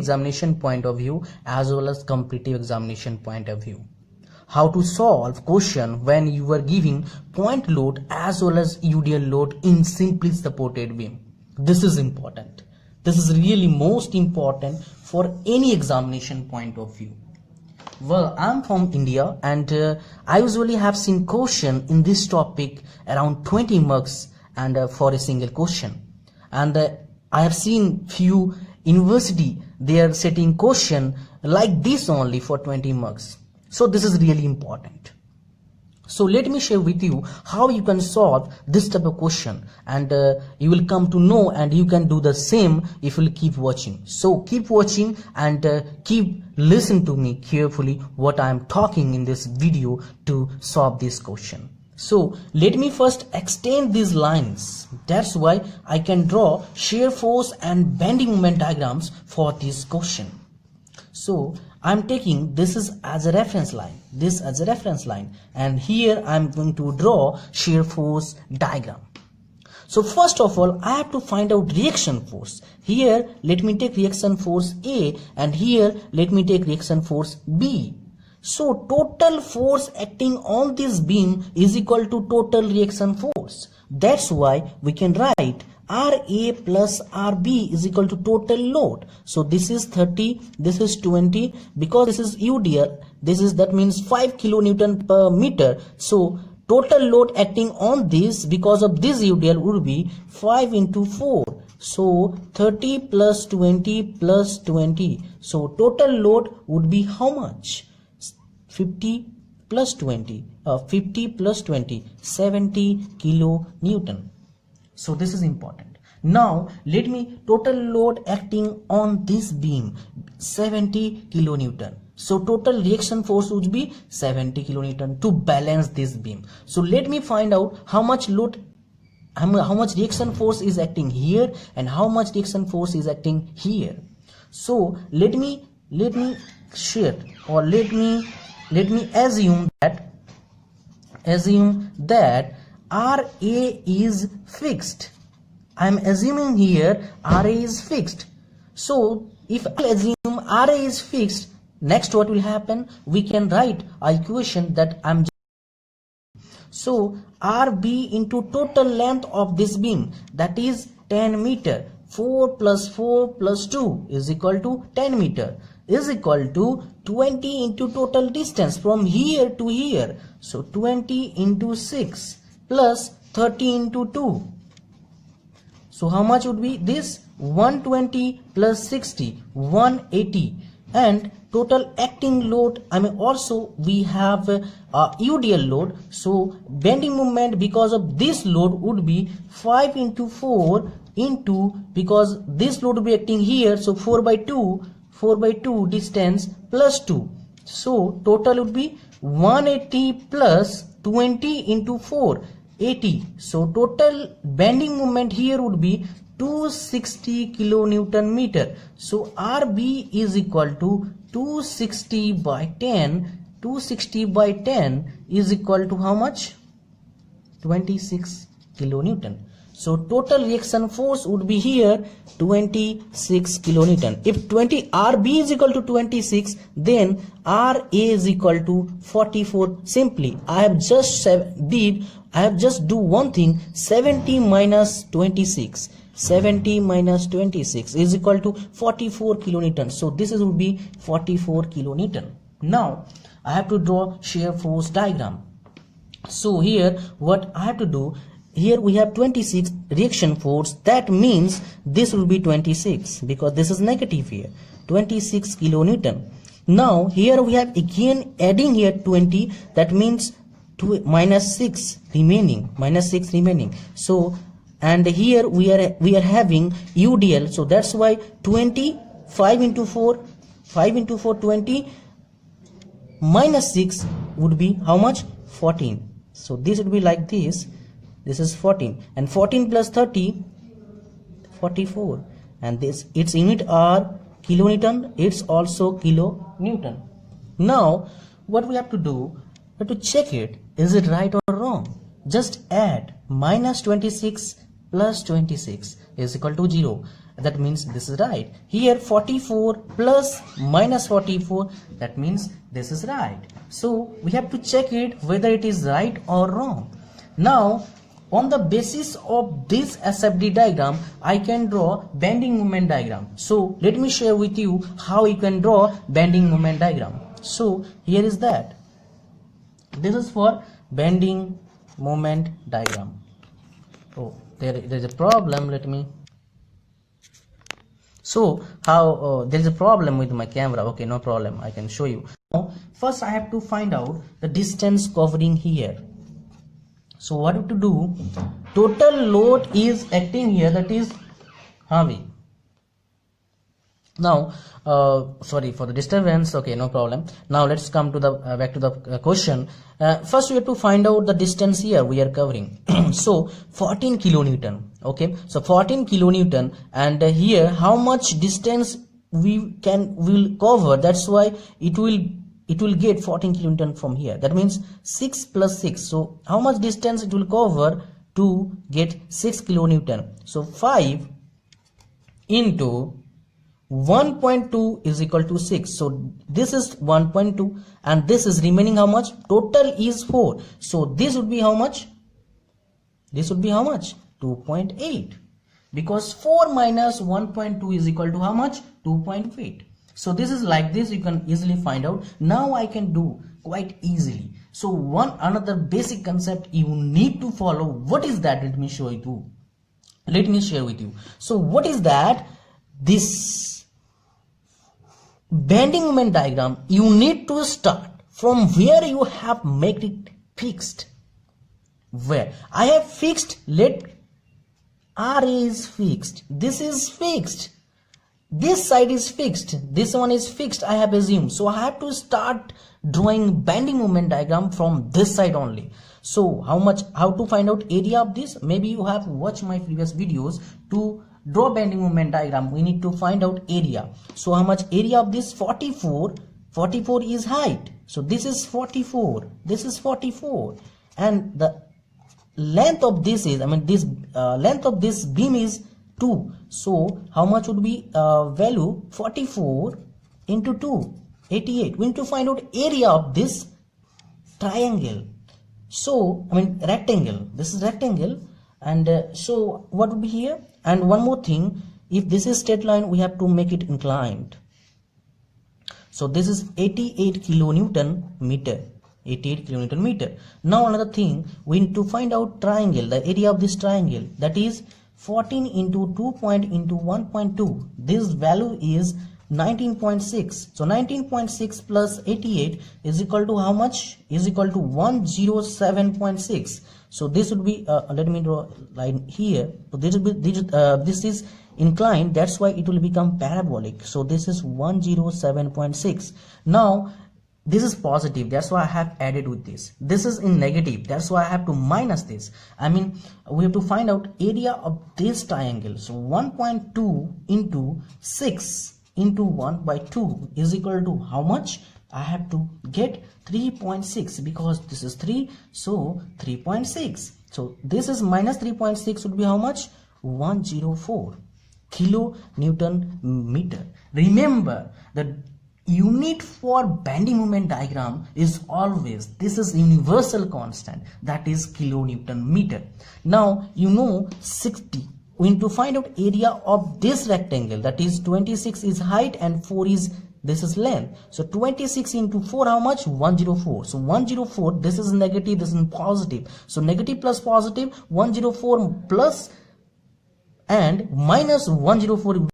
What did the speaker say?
examination point of view as well as competitive examination point of view. How to solve question when you are giving point load as well as UDL load in simply supported beam. This is important. This is really most important for any examination point of view. Well, I'm from India and I usually have seen question in this topic around 20 marks and for a single question. And I have seen few university, they are setting question like this only for 20 marks. So this is really important. So let me share with you how you can solve this type of question, and you will come to know and you can do the same if you will keep watching. So keep watching and keep listen to me carefully what I am talking in this video to solve this question. So let me first extend these lines. That's why I can draw shear force and bending moment diagrams for this question. So I'm taking this is as a reference line, this as a reference line, and here I'm going to draw shear force diagram. So first of all, I have to find out reaction force. Here let me take reaction force A and here let me take reaction force B. So total force acting on this beam is equal to total reaction force. That's why we can write RA plus RB is equal to total load. So this is 30, this is 20, because this is UDL, this is, that means 5 kilonewton per meter. So total load acting on this because of this UDL would be 5 into 4. So 30 plus 20 plus 20. So total load would be how much? 50 plus 20, 50 plus 20, 70 kilonewton. So this is important. Now let me total load acting on this beam 70 kilonewton. So total reaction force would be 70 kilonewton to balance this beam. So let me find out how much load, how much reaction force is acting here and how much reaction force is acting here. So let me share, or let me assume that RA is fixed. I am assuming here RA is fixed. So if I assume RA is fixed, next what will happen? We can write a equation that I'm. So RB into total length of this beam, that is 10 meter. 4 plus 4 plus 2 is equal to 10 meter, is equal to 20 into total distance from here to here. So 20 into 6 plus 30 into 2. So how much would be this? 120 plus 60, 180. And total acting load, I mean also we have UDL load. So bending moment because of this load would be 5 into 4 into, because this load will be acting here, so 4 by 2 distance plus 2. So total would be 180 plus 20 into 4, 80. So total bending moment here would be 260 kilonewton meter. So RB is equal to 260 by 10. 260 by 10 is equal to how much? 26 kilonewton. So total reaction force would be here 26 kilonewton. If RB is equal to 26, then RA is equal to 44. Simply I have just do one thing, 70 minus 26. 70 minus 26 is equal to 44 kilonewton. So this would be 44 kilonewton. Now I have to draw shear force diagram. So here what I have to do, here we have 26 reaction force, that means this will be 26 because this is negative here, 26 kilonewton. Now here we have again adding here 20, that means minus 6 remaining. So and here we are having UDL, so that's why 20, 5 into 4 20 minus 6 would be how much? 14. So this would be like this. This is 14, and 14 plus 30, 44, and this, its unit are kilonewton, it's also kilonewton. Now what we have to do, we have to check it, is it right or wrong? Just add minus 26 plus 26 is equal to 0, that means this is right. Here 44 plus minus 44, that means this is right. So we have to check it whether it is right or wrong. Now on the basis of this SFD diagram, I can draw bending moment diagram. So let me share with you how you can draw bending moment diagram. So here is that. This is for bending moment diagram. Oh, there is a problem. Let me. So how there is a problem with my camera. Okay, no problem. I can show you. Now, first I have to find out the distance covering here. So what to do? Total load is acting here, that is heavy. Now sorry for the disturbance. Okay, no problem. Now let's come to the back to the question. First we have to find out the distance here we are covering. So 14 kilonewton. Okay, so 14 kilonewton, and here how much distance will cover. That's why it will get 14 kilonewton from here. That means 6 plus 6. So how much distance it will cover to get 6 kilonewton? So 5 into 1.2 is equal to 6. So this is 1.2 and this is remaining how much? Total is 4. So this would be how much? This would be how much? 2.8. Because 4 minus 1.2 is equal to how much? 2.8. So this is like this, you can easily find out. Now I can do quite easily. So another basic concept you need to follow. What is that? Let me show you. Let me share with you. So what is that? This bending moment diagram, you need to start from where you have made it fixed. Where I have fixed, let RA is fixed. This is fixed. This side is fixed. This one is fixed. I have assumed. So I have to start drawing bending moment diagram from this side only. So how to find out area of this? Maybe you have watched my previous videos. To draw bending moment diagram, we need to find out area. So how much area of this? 44. 44 is height. So this is 44. This is 44. And the length of this is, this length of this beam is 2. So how much would be value? 44 into 2, 88. We need to find out area of this triangle. So rectangle. This is rectangle, and so what would be here? And one more thing, if this is straight line, we have to make it inclined. So this is 88 kilonewton meter. 88 kilonewton meter. Now another thing, we need to find out triangle, the area of this triangle, that is 14 into 2 into 1.2. This value is 19.6. So 19.6 plus 88 is equal to how much? Is equal to 107.6. So this would be let me draw a line here. So this will be this is inclined, that's why it will become parabolic. So this is 107.6. Now this is positive, that's why I have added with this. This is in negative, that's why I have to minus this. We have to find out area of this triangle. So 1.2 into 6 into 1 by 2 is equal to how much? I have to get 3.6 because this is 3, so 3.6. So this is minus 3.6 would be how much? 104 kilonewton meter. Remember, the unit for bending moment diagram is always, this is universal constant, that is kilonewton meter. Now you know 60. We need to find out area of this rectangle, that is 26 is height and 4 is, this is length. So 26 into 4 how much? 104. So 104, this is negative, this is positive. So negative plus positive, 104 plus and minus 104